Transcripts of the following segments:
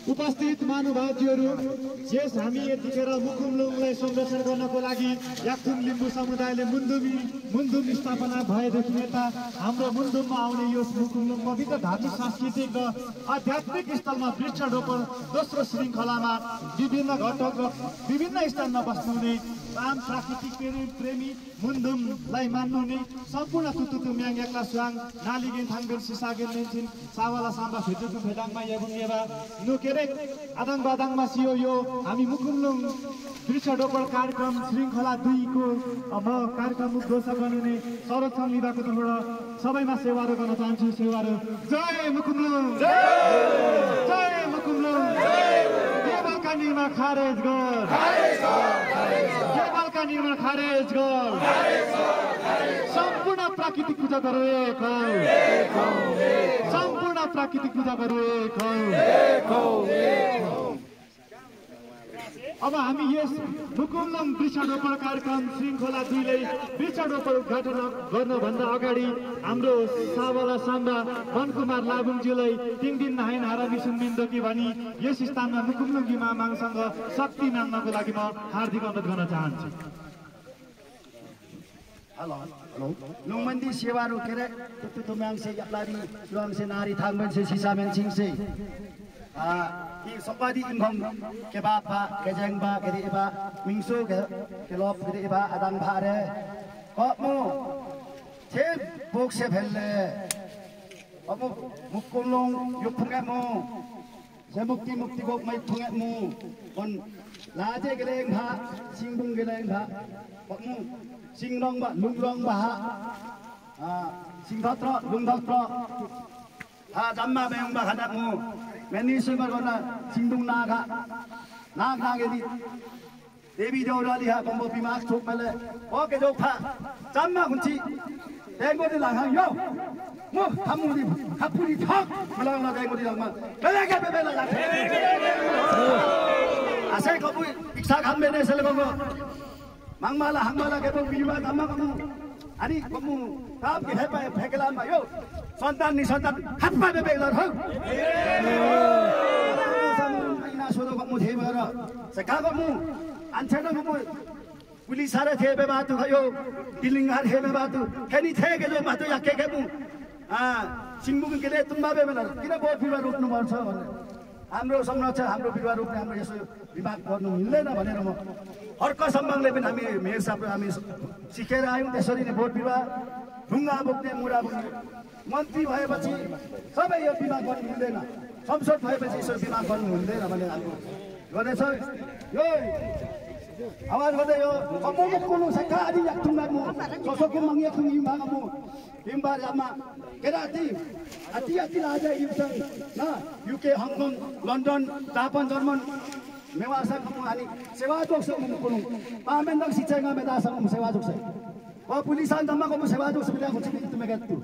उपस्थित महानुभावजीहरू, यस हामी यतिखेर मुकुमलुङलाई संरक्षण गर्नको लागि याक्थुङ लिम्बू समुदायले मुन्दुम स्थापना भएदेखि यता हाम्रो मुन्दुममा आउने यो मुकुमलुङ पवित्र धार्मिक सांस्कृतिक र आध्यात्मिक स्थलमा वृक्षारोपण दोस्रो श्रृङ्खलामा विभिन्न घटक र विभिन्न स्थानमा बस्नुहुने आम प्राकृतिक प्रेमी मुन्दुमलाई मान्नुहुने सम्पूर्ण तुतुतु म्याङ याक्ला सुवाङ नालिगेन थाङबेन सिसागेन मेन्सिन सावाला साम्बा फेटुकु फेदाङमा यबुङेबा नुकेरे आदाङ बादाङमा सियो यो हामी मुकुमलुङ वृक्षारोपण कार्यक्रम श्रृङ्खला 2 को म कार्यक्रम उद्घोषणा गर्नुहुने संरक्षण विभागको तर्फबाट सबैमा सेवाहरू गर्न चाहन्छु। सेवाहरू जय मुकुमलुङ, जय मुकुमलुङ, केवलका निर्माण खारेज गर, केवलका निर्माण खारेज गर, सम्पूर्ण प्राकृतिक पूजा गरौ एक हौ, सम्पूर्ण प्राकृतिक पूजा गरौ एक हौ। अब हामी यस मुकुमलुङ वृक्षारोपण कार्यक्रम श्रृङ्खला 2 लाई वृक्षारोपण उद्घाटन गर्नुभन्दा अगाडि हाम्रो सावाला साम्बा वनकुमार लाबुङज्यूलाई 3 दिन नहाइन हारा मिसन मिन्दकी भनी यस स्थानमा मुकुमलुङकी मामाङसँग शक्ति माग्नको लागि म हार्दिक अनुरोध गर्न चाहन्छु। हेलो लुङमन्दी सेवाहरू के रे तुतुम्याङसे याप्लारी सुवाङसे नारी थाङबेनसे सिसामेनसिङसे 이 석바디 인공 개바파 개쟁바 개리바 민수 개롭 개리바 아당바레 어무 제 복세 벨레 어무 묵골롱 육풍에무 제목디 묵디고 마이 풍에무 온 라제 개랭바 싱둥 개랭바 어무 싱렁바 룽렁바 싱더트러 룽더트러 잠마 매용바 가다무 매니스가 거나 징동 나가게디 데비 저라리하 공부 비막 족발레 어게 좋파 짬마 군치 땡고디 나가요 뭐 한무디 가풀이 턱 말랑나 땡고디 나만 베레게 베베라 아세 거부 익사 감면에 살고 막말라 항말라 개복 비바 담마고 아니 거무 다음게 해봐 백일한마요 선단니 선단 한파 베베라 턱 सोधो गमु थे भएर सका गमु आन्छेन गमु पुलिस सारे थे बे बात भयो दिलिंगार थे बे बात खेनी थे के जो बात याके के मु सिंगबुङ के ले तुम्बा बे बेला किन बहुत बिरुवा रोप्नु पर्छ भन्ने हाम्रो संरक्षण हाम्रो बिरुवा रोप्ने हाम्रो यसो विभाग गर्नु मिल्दैन भनेर म अर्क सम्बन्धले पनि हामी मेयर साहब हामी सिकेर आयौं त्यसरी नै बोट बिरुवा ढुङ्गा बोक्ने मुरा बोक्ने मन्त्री भएपछि सबै यो विभाग गर्नु मिल्दैन संसद भएपछि यसो विभाग गर्नु हुँदैन भने हामी गर्नेछ यो आवाज गर्दै यो अमुक कुनु सका आदि याक्थुङमा ससोको मंगे खुङ युमागमु हिमबारमा केराती अति राजा युक्सन न UK Hong Kong London Japan German मेवासकमु अनि सेवा जोक्समु कुनु पामेन्दक शिक्षामा मेदासकमु सेवा जोक्स पुलिसान जम्माको सेवा जोक्स बिना खुछि तुमेगतु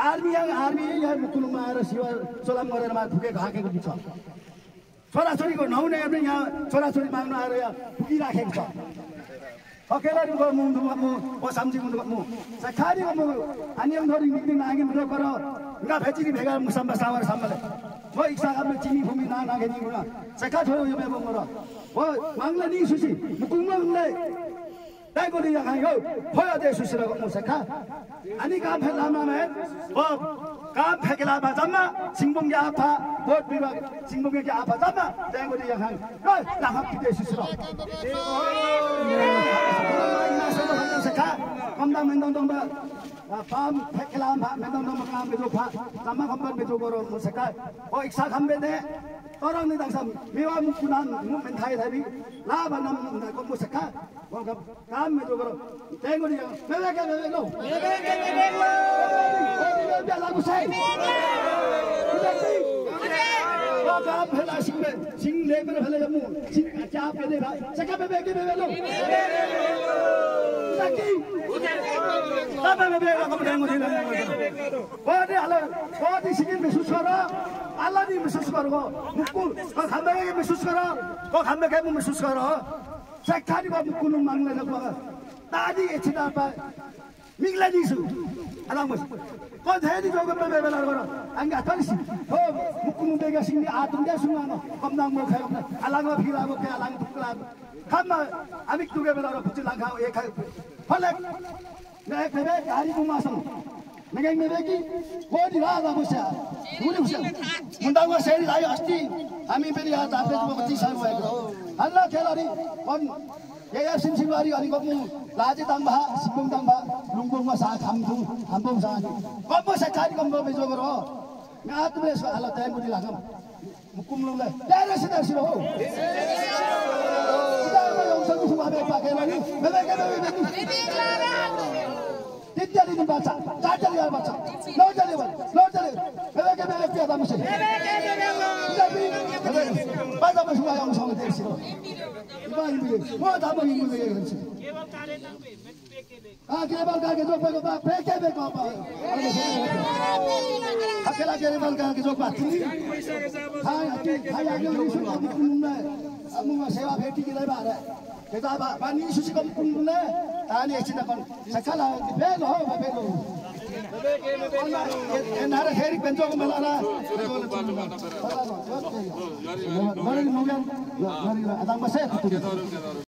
आर्मी यहाँ मुकुलुङमा आएर सेवा सलाम गरेर मा फुकेको हाकेको छ छोराछोरीको नहुने पनि यहाँ छोराछोरी माग्न आएर यहाँ फुकिराखेको छ अकेला मुन्दुमु पसामजी मुन्दुमु सखारीको मु आनियम धरि निक्ति नागिम रोकर उना भेचिनी भेगा मुसम्बा सावर सामले वो इक्सागामे चिनी भूमि ना नागेनी उना सखा छोरो यो बेबो मर वो माग्ला नि सुसी मुकुलुङले ताइकोले यहाँ यो भयो दे सुसिरको मु सखा अनि काम फेलामा मे ओ काम फेकलामा जम्मा सिंगबुङ या आफा बोट विभाग सिंगबुङ या आफा जम्मा ताइकोले यहाँ ओ लाहक दे सुसिर सखा कमदा मेन्दङ दङबा पाम फेकलामा मेन्दङ दङबा काम बेजो फा जम्मा खम्बन बेजो गरो मु सखा ओ इक्सा खम्बे दे तरङ नि दङसम मेवा मुकुनान मु मेन थाइ थाइ ला बनम को मु सखा ओ काम में जो करो तेंगो नहीं मेरे क्या मेरे लो क्या लागू सही वो काम फैला सिंह ले मेरे फैले जम्मू सिंह चाप के दे भाई सका पे बेके बेबे लो सकी तब में बेगा कब तेंगो नहीं वो दे हलो वो दे सिंह महसूस करो अल्लाह नी महसूस करो मुकुल को खाने के महसूस करो को खाने के महसूस करो sekali ba mukulung mang na ba tadi e china ba mingla disu alang mo kon the ni jogo be be la gora anga tansi ho mukum be ga singni atum dia sungano komnang mo khayo alang ma phira mo ke alang tukla khamma amik tuge be la puchi lang khao ek falek nek be gari kuma sang ngai me be ki ko di la ga busa uli busa mundang ma seri lai asti ami be ya ta pe mo ti sai mo ek alla khelari kon ya simsimari ani ko mu laji tangba sibung tangba lungbong ma sa khamthum hambong sa ni ko mo sa kari ko mo be jogoro ngat be so ala tay mo di lagam mukum lung le dare se dar siro ho ida ma yong sang su ba be pa ke lani be be ke be tidya di baca caca dia baca lo jale be ke be ke da mo se tapi pada ba su ayong sang de siro mo ta mo ni mo ke ke केवल का के जो pay को फेंके बे को अकेला केवल का के जो बात थी हाय हाय आगे निसु कुन्ने अमुमा सेवा भेटी के ले बारे के ता बानी सुसी को कुन्ने तानी एकछिन कोन सकाला बेलो हो बेलो एनारे हेरी पेन्चो को मेलाना मरे मोगन गरी अदाम बसे